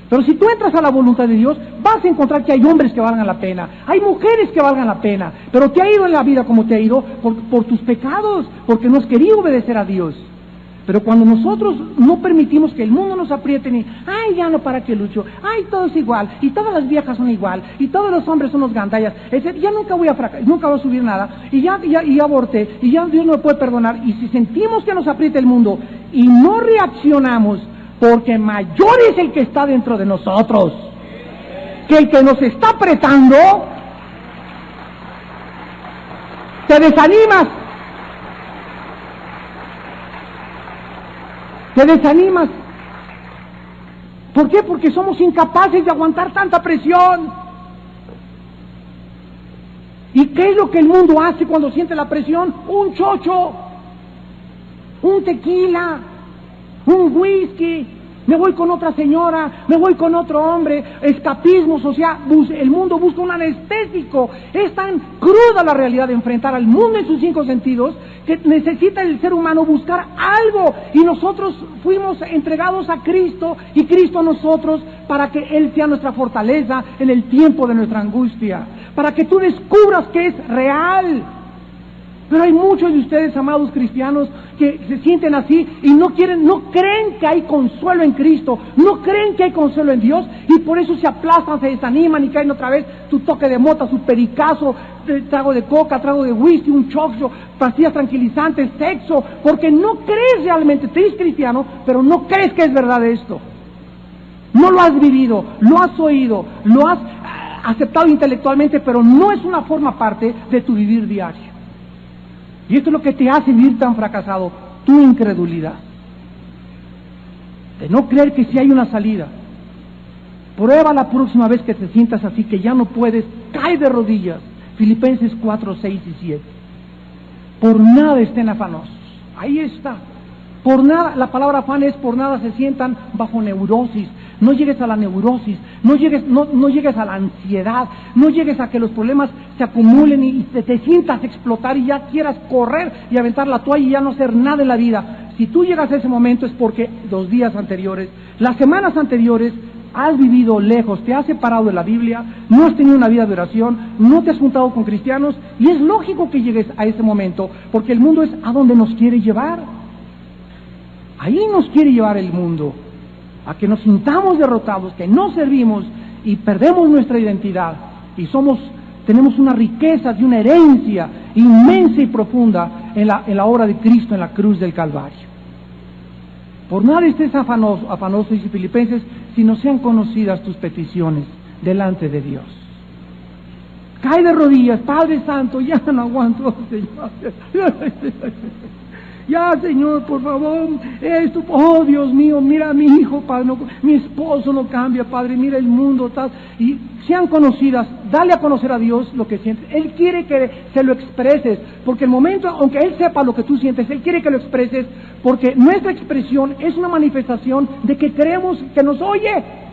Pero si tú entras a la voluntad de Dios, vas a encontrar que hay hombres que valgan la pena, hay mujeres que valgan la pena, pero te ha ido en la vida como te ha ido por tus pecados, porque no has querido obedecer a Dios. Pero cuando nosotros no permitimos que el mundo nos apriete, ni, ay, ya no, para qué lucho, ay, todo es igual, y todas las viejas son igual, y todos los hombres son los gandallas, ya nunca voy a fracasar, nunca voy a subir nada, y ya aborté, y ya Dios no me puede perdonar. Y si sentimos que nos aprieta el mundo y no reaccionamos, porque mayor es el que está dentro de nosotros que el que nos está apretando, te desanimas. Te desanimas. ¿Por qué? Porque somos incapaces de aguantar tanta presión. ¿Y qué es lo que el mundo hace cuando siente la presión? Un chocho, un tequila, un whisky, me voy con otra señora, me voy con otro hombre, escapismo social. El mundo busca un anestésico. Es tan cruda la realidad de enfrentar al mundo en sus 5 sentidos que necesita el ser humano buscar algo, y nosotros fuimos entregados a Cristo y Cristo a nosotros para que Él sea nuestra fortaleza en el tiempo de nuestra angustia, para que tú descubras que es real. Pero hay muchos de ustedes, amados cristianos, que se sienten así y no creen que hay consuelo en Cristo, no creen que hay consuelo en Dios, y por eso se aplastan, se desaniman y caen otra vez su toque de mota, su pericazo, trago de coca, trago de whisky, un chocho, pastillas tranquilizantes, sexo, porque no crees realmente. Te eres cristiano, pero no crees que es verdad esto. No lo has vivido, lo has oído, lo has aceptado intelectualmente, pero no es una forma parte de tu vivir diario. Y esto es lo que te hace vivir tan fracasado, tu incredulidad, de no creer que sí hay una salida. Prueba la próxima vez que te sientas así, que ya no puedes, cae de rodillas. Filipenses 4, 6 y 7. Por nada estén afanosos. Ahí está. Por nada, la palabra afán es por nada se sientan bajo neurosis. No llegues a la neurosis, no llegues a la ansiedad, no llegues a que los problemas se acumulen y te sientas explotar y ya quieras correr y aventar la toalla y ya no hacer nada en la vida. Si tú llegas a ese momento es porque los días anteriores, las semanas anteriores, has vivido lejos, te has separado de la Biblia, no has tenido una vida de oración, no te has juntado con cristianos, y es lógico que llegues a ese momento, porque el mundo es a donde nos quiere llevar. Ahí nos quiere llevar el mundo, a que nos sintamos derrotados, que no servimos y perdemos nuestra identidad, y tenemos una riqueza y una herencia inmensa y profunda en la obra de Cristo en la cruz del Calvario. Por nada estés afanoso, dice Filipenses, si no sean conocidas tus peticiones delante de Dios. Cae de rodillas, Padre Santo, ya no aguanto, Señor. Ya, Señor, por favor, esto, oh Dios mío, mira a mi hijo, Padre, no, mi esposo no cambia, Padre, mira el mundo, tal, y sean conocidas, dale a conocer a Dios lo que sientes. Él quiere que se lo expreses, porque el momento, aunque Él sepa lo que tú sientes, Él quiere que lo expreses, porque nuestra expresión es una manifestación de que creemos que nos oye.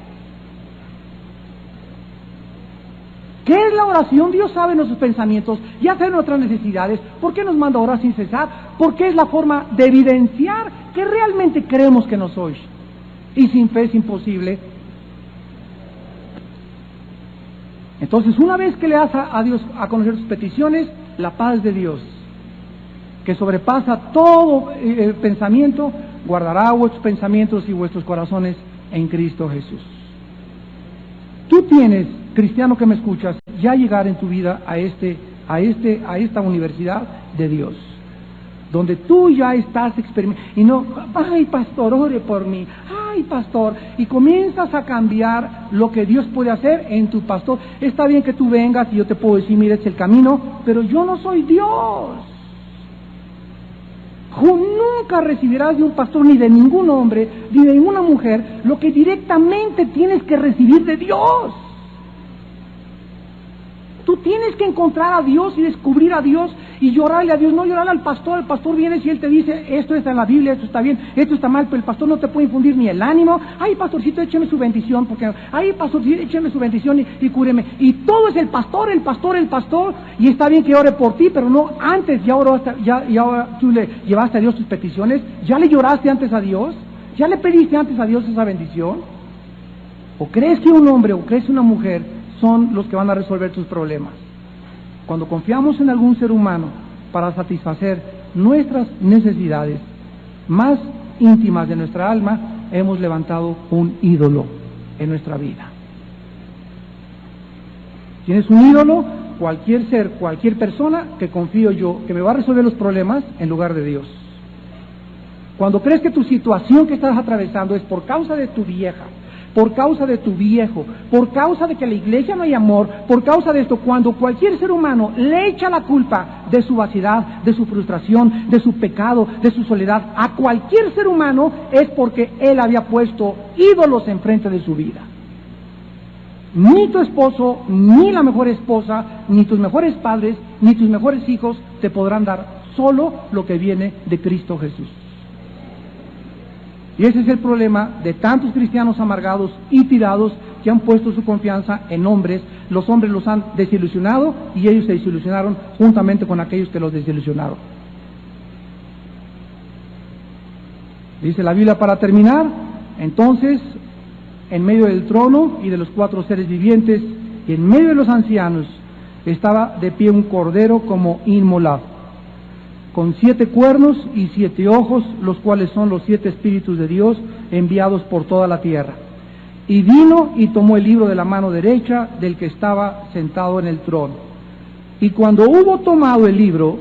¿Qué es la oración? Dios sabe nuestros pensamientos, ya sabe nuestras necesidades. ¿Por qué nos manda a orar sin cesar? Porque es la forma de evidenciar que realmente creemos que nos oye. Y sin fe es imposible. Entonces, una vez que le das a Dios a conocer sus peticiones, la paz de Dios, que sobrepasa todo pensamiento, guardará vuestros pensamientos y vuestros corazones en Cristo Jesús. Tú tienes, cristiano que me escuchas, ya llegar en tu vida a esta universidad de Dios, donde tú ya estás experimentando, y no, ay pastor, ore por mí, ay pastor, y comienzas a cambiar lo que Dios puede hacer en tu pastor. Está bien que tú vengas y yo te puedo decir, mira, es el camino, pero yo no soy Dios. Nunca recibirás de un pastor, ni de ningún hombre, ni de ninguna mujer, lo que directamente tienes que recibir de Dios. tienes que encontrar a Dios y descubrir a Dios y llorarle a Dios, no llorarle al pastor. El pastor viene y él te dice, esto está en la Biblia, esto está bien, esto está mal, pero el pastor no te puede infundir ni el ánimo. Ay, pastorcito, écheme su bendición, porque, ay, pastorcito, écheme su bendición y cúreme. Y todo es el pastor, y está bien que ore por ti, pero no antes. Ya ahora tú le llevaste a Dios tus peticiones, ya le lloraste antes a Dios, ya le pediste antes a Dios esa bendición. ¿O crees que un hombre o crees que una mujer son los que van a resolver tus problemas? Cuando confiamos en algún ser humano para satisfacer nuestras necesidades más íntimas de nuestra alma, hemos levantado un ídolo en nuestra vida. Tienes un ídolo, cualquier ser, cualquier persona que confío yo, que me va a resolver los problemas en lugar de Dios. Cuando crees que tu situación que estás atravesando es por causa de tu vieja, por causa de tu viejo, por causa de que en la iglesia no hay amor, por causa de esto, cuando cualquier ser humano le echa la culpa de su vaciedad, de su frustración, de su pecado, de su soledad, a cualquier ser humano, es porque él había puesto ídolos enfrente de su vida. Ni tu esposo, ni la mejor esposa, ni tus mejores padres, ni tus mejores hijos te podrán dar solo lo que viene de Cristo Jesús. Y ese es el problema de tantos cristianos amargados y tirados que han puesto su confianza en hombres. Los hombres los han desilusionado y ellos se desilusionaron juntamente con aquellos que los desilusionaron. Dice la Biblia para terminar, entonces, en medio del trono y de los 4 seres vivientes, y en medio de los ancianos, estaba de pie un cordero como inmolado, con 7 cuernos y 7 ojos, los cuales son los 7 espíritus de Dios enviados por toda la tierra. Y vino y tomó el libro de la mano derecha del que estaba sentado en el trono. Y cuando hubo tomado el libro,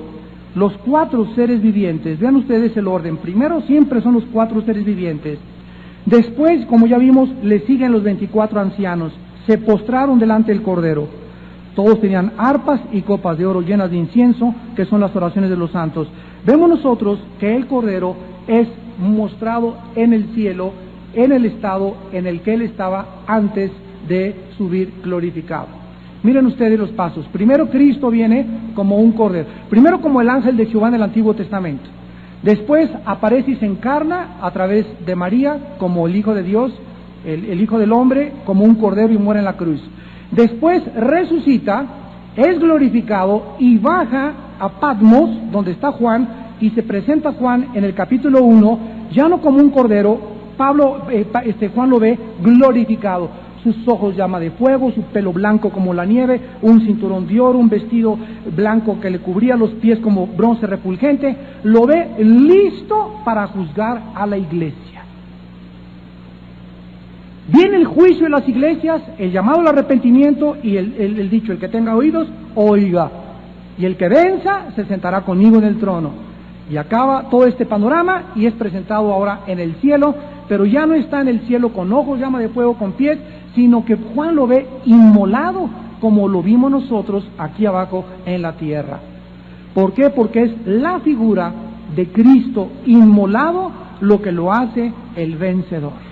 los 4 seres vivientes, vean ustedes el orden, primero siempre son los 4 seres vivientes, después, como ya vimos, le siguen los 24 ancianos, se postraron delante del cordero. Todos tenían arpas y copas de oro llenas de incienso, que son las oraciones de los santos. Vemos nosotros que el Cordero es mostrado en el cielo, en el estado en el que él estaba antes de subir glorificado. Miren ustedes los pasos. Primero, Cristo viene como un Cordero. Primero, como el ángel de Jehová en el Antiguo Testamento. Después aparece y se encarna a través de María como el Hijo de Dios, el Hijo del Hombre, como un Cordero, y muere en la cruz. Después resucita, es glorificado y baja a Patmos, donde está Juan, y se presenta Juan en el capítulo 1, ya no como un cordero. Juan lo ve glorificado, sus ojos llama de fuego, su pelo blanco como la nieve, un cinturón de oro, un vestido blanco que le cubría los pies como bronce refulgente, lo ve listo para juzgar a la iglesia. Viene el juicio de las iglesias, el llamado al arrepentimiento y el dicho, el que tenga oídos, oiga. Y el que venza se sentará conmigo en el trono. Y acaba todo este panorama y es presentado ahora en el cielo, pero ya no está en el cielo con ojos, llama de fuego, con pies, sino que Juan lo ve inmolado como lo vimos nosotros aquí abajo en la tierra. ¿Por qué? Porque es la figura de Cristo inmolado lo que lo hace el vencedor,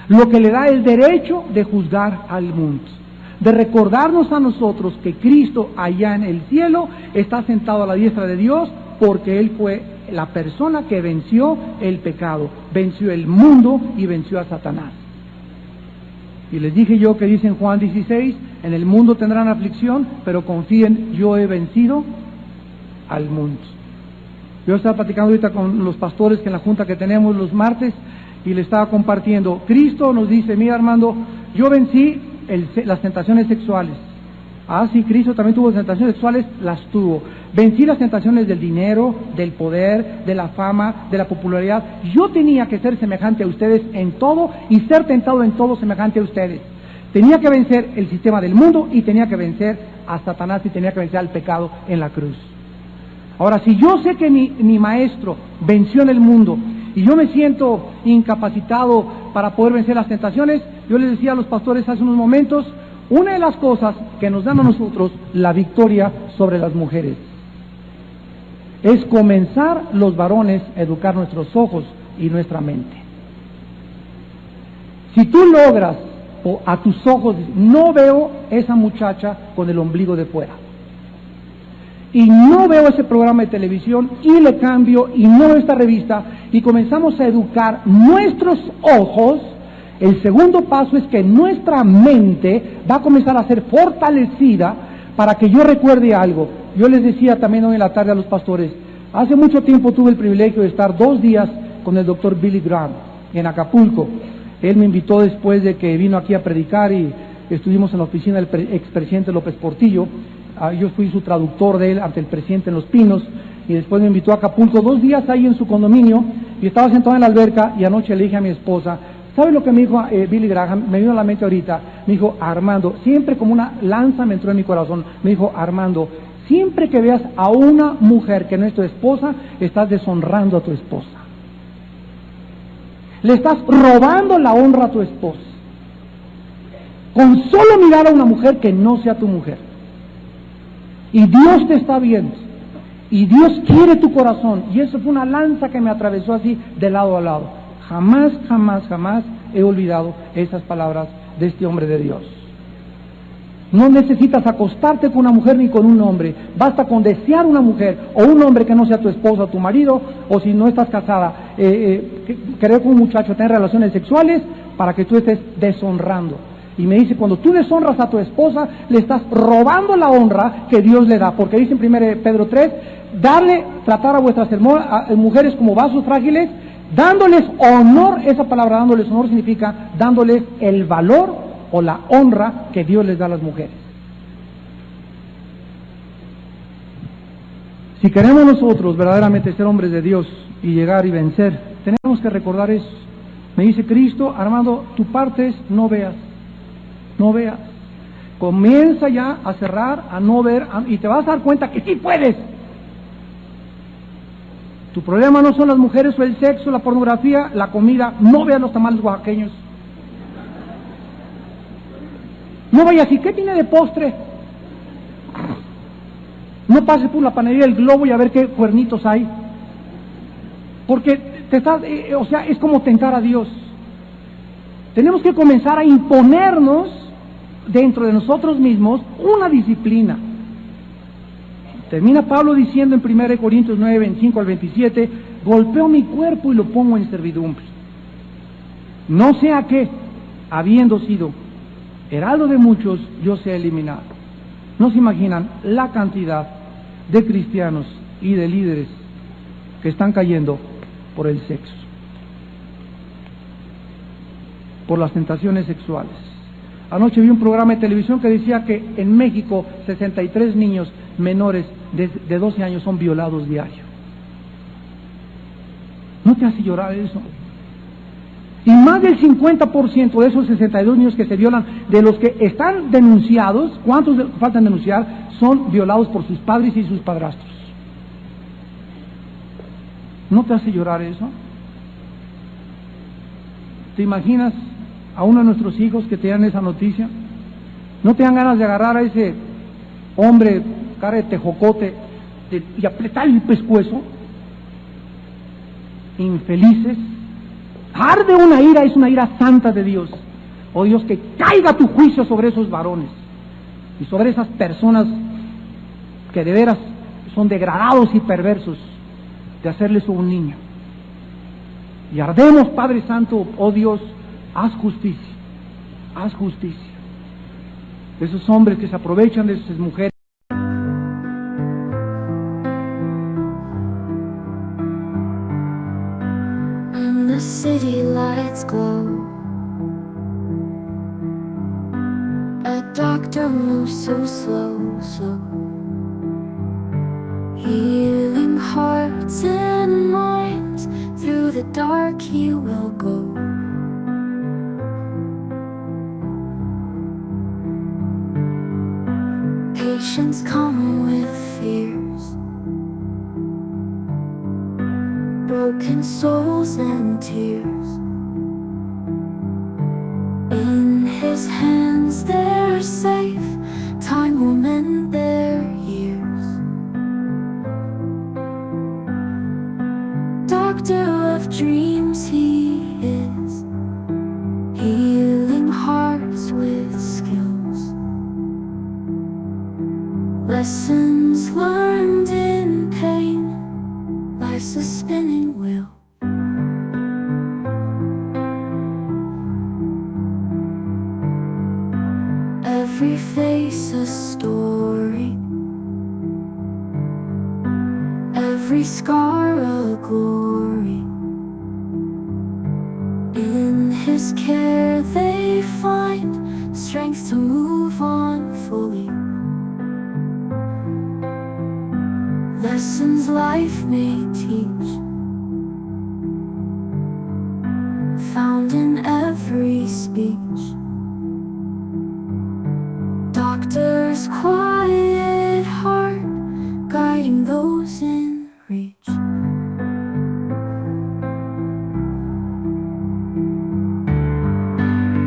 lo que le da el derecho de juzgar al mundo, de recordarnos a nosotros que Cristo allá en el cielo está sentado a la diestra de Dios, porque Él fue la persona que venció el pecado, venció el mundo y venció a Satanás. Y les dije yo que dice en Juan 16, en el mundo tendrán aflicción, pero confíen, yo he vencido al mundo. Yo estaba platicando ahorita con los pastores que en la junta que tenemos los martes, y le estaba compartiendo, Cristo nos dice, mira Armando, yo vencí las tentaciones sexuales. Ah, sí, Cristo también tuvo tentaciones sexuales, las tuvo. Vencí las tentaciones del dinero, del poder, de la fama, de la popularidad. Yo tenía que ser semejante a ustedes en todo y ser tentado en todo semejante a ustedes. Tenía que vencer el sistema del mundo y tenía que vencer a Satanás y tenía que vencer al pecado en la cruz. Ahora, si yo sé que mi maestro venció en el mundo y yo me siento incapacitado para poder vencer las tentaciones, yo les decía a los pastores hace unos momentos, una de las cosas que nos dan a nosotros la victoria sobre las mujeres es comenzar los varones a educar nuestros ojos y nuestra mente. Si tú logras o a tus ojos, no veo esa muchacha con el ombligo de fuera. Y no veo ese programa de televisión, y le cambio, y no veo esta revista, y comenzamos a educar nuestros ojos. El segundo paso es que nuestra mente va a comenzar a ser fortalecida para que yo recuerde algo. Yo les decía también hoy en la tarde a los pastores, hace mucho tiempo tuve el privilegio de estar 2 días con el doctor Billy Graham en Acapulco. Él me invitó después de que vino aquí a predicar y estuvimos en la oficina del expresidente López Portillo. Yo fui su traductor de él ante el presidente en Los Pinos, y después me invitó a Acapulco 2 días ahí en su condominio, y estaba sentado en la alberca, y anoche le dije a mi esposa, ¿sabe lo que me dijo Billy Graham? Me vino a la mente ahorita. Me dijo, Armando, siempre como una lanza me entró en mi corazón. Me dijo, Armando, siempre que veas a una mujer que no es tu esposa, estás deshonrando a tu esposa. Le estás robando la honra a tu esposa. Con solo mirar a una mujer que no sea tu mujer. Y Dios te está viendo. Y Dios quiere tu corazón. Y eso fue una lanza que me atravesó así de lado a lado. Jamás, jamás, jamás he olvidado esas palabras de este hombre de Dios. No necesitas acostarte con una mujer ni con un hombre. Basta con desear una mujer o un hombre que no sea tu esposa o tu marido, o si no estás casada, querer con un muchacho, tener relaciones sexuales para que tú estés deshonrando. Y me dice, cuando tú deshonras a tu esposa, le estás robando la honra que Dios le da. Porque dice en 1 Pedro 3, tratar a vuestras mujeres como vasos frágiles, dándoles honor. Esa palabra dándoles honor significa dándoles el valor o la honra que Dios les da a las mujeres. Si queremos nosotros verdaderamente ser hombres de Dios y llegar y vencer, tenemos que recordar eso. Me dice Cristo, Armando, tu parte es no veas, no veas. Comienza ya a cerrar, a no ver, y te vas a dar cuenta que sí puedes. Tu problema no son las mujeres o el sexo, la pornografía, la comida. No veas los tamales oaxaqueños. No vayas así, ¿qué tiene de postre? No pases por la panadería del Globo y a ver qué cuernitos hay. Porque te estás, es como tentar a Dios. Tenemos que comenzar a imponernos dentro de nosotros mismos una disciplina. Termina Pablo diciendo en 1 Corintios 9, 25 al 27, golpeo mi cuerpo y lo pongo en servidumbre. No sea que, habiendo sido heraldo de muchos, yo sea eliminado. No se imaginan la cantidad de cristianos y de líderes que están cayendo por el sexo, por las tentaciones sexuales. Anoche vi un programa de televisión que decía que en México 63 niños menores de 12 años son violados diario. ¿No te hace llorar eso? Y más del 50% de esos 62 niños que se violan, de los que están denunciados, ¿cuántos faltan denunciar? Son violados por sus padres y sus padrastros. ¿No te hace llorar eso? ¿Te imaginas a uno de nuestros hijos que te dan esa noticia? ¿No te dan ganas de agarrar a ese hombre, cara de tejocote, y apretarle el pescuezo? Infelices. Arde una ira, es una ira santa de Dios. Oh Dios, que caiga tu juicio sobre esos varones y sobre esas personas que de veras son degradados y perversos de hacerles a un niño. Y ardemos, Padre Santo, oh Dios, haz justicia, haz justicia. Esos hombres que se aprovechan de esas mujeres.
The city lights glow. A doctor moves so slow, healing hearts and minds. Through the dark he will go. Patients come with fears, broken souls and tears. In his hands they're safe, time will mend their years. Doctor of dreams he is, healing hearts equipped with skills. Lessons learned in pain, life's a spinning wheel. Every face a story, every scar a glory. In His care they find strength to move on fully. Lessons life may teach, found in every speech. Doctor's quiet heart, guiding those in reach.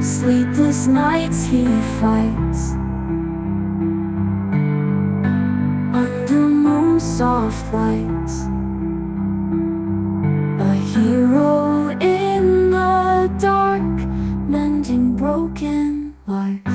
Sleepless nights he fights, under moon's soft lights. A hero in the dark, mending broken lives.